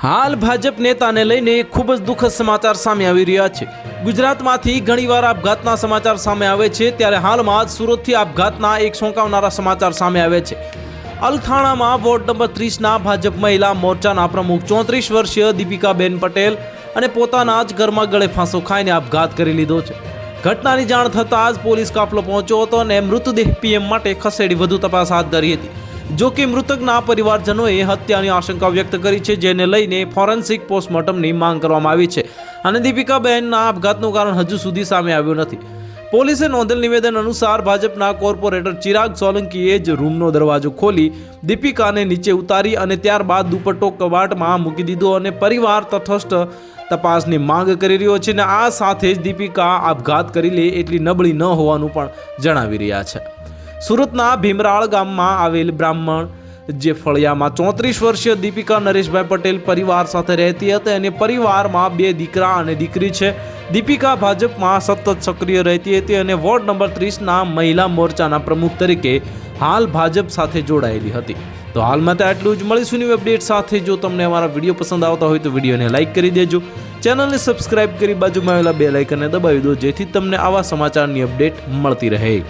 હાલ ભાજપ નેતાને લઈને ખૂબ જ દુઃખદ સમાચાર સામે આવી રહ્યા છે। ગુજરાતમાંથી ઘણીવાર આપઘાતના સમાચાર સામે આવે છે, ત્યારે હાલમાં જ સુરતથી આપઘાતના એક ચોંકાવનારા સમાચાર સામે આવે છે। અલથાણામાં વોર્ડ નંબર 30ના ભાજપ મહિલા મોરચાના પ્રમુખ 34 વર્ષીય દીપિકાબેન પટેલ અને પોતાના જ ઘરમાં ગળે ફાંસો ખાઈને આપઘાત કરી લીધો છે। ઘટનાની જાણ થતાં જ પોલીસ કાફલો પહોંચ્યો હતો અને મૃતદેહ પીએમ માટે ખસેડી વધુ તપાસ હાથ ધરી હતી। જો કે મૃતકના પરિવારજનોએ હત્યાની આશંકા વ્યક્ત કરી છે, જેને લઈને ફોરેન્સિક પોસ્ટમોર્ટમની માંગ કરવામાં આવી છે અને દીપિકાબેનના આપઘાતનું કારણ હજુ સુધી સામે આવ્યું નથી। પોલીસે નોંધેલ નિવેદન અનુસાર ભાજપના કોર્પોરેટર ચિરાગ સોલંકીએ જ રૂમનો દરવાજો ખોલી દીપિકાને નીચે ઉતારી અને ત્યારબાદ દુપટ્ટો કબાટમાં મૂકી દીધો અને પરિવાર તટસ્થ તપાસની માંગ કરી રહ્યો છે અને આ સાથે જ દીપિકા આપઘાત કરી લે એટલી નબળી ન હોવાનું પણ જણાવી રહ્યા છે। સુરતના ભીમરાળ ગામમાં આવેલ બ્રાહ્મણ જે ફળિયામાં 34 વર્ષીય દીપિકા નરેશભાઈ પટેલ પરિવાર સાથે રહેતી હતી અને પરિવારમાં 2 દીકરા અને દીકરી છે। દીપિકા ભાજપમાં સતત સક્રિય રહેતી હતી અને વોર્ડ નંબર 30ના મહિલા મોરચાના પ્રમુખ તરીકે હાલ ભાજપ સાથે જોડાયેલી હતી। તો હાલ માટે આટલું જ। મળીશું નવી અપડેટ સાથે। જો તમને અમારા વિડીયો પસંદ આવતા હોય તો વિડીયોને લાઇક કરી દેજો, ચેનલને સબસ્ક્રાઇબ કરી બાજુમાં આવેલા બેલ આઇકનને દબાવી દો, જેથી તમને આવા સમાચારની અપડેટ મળતી રહે।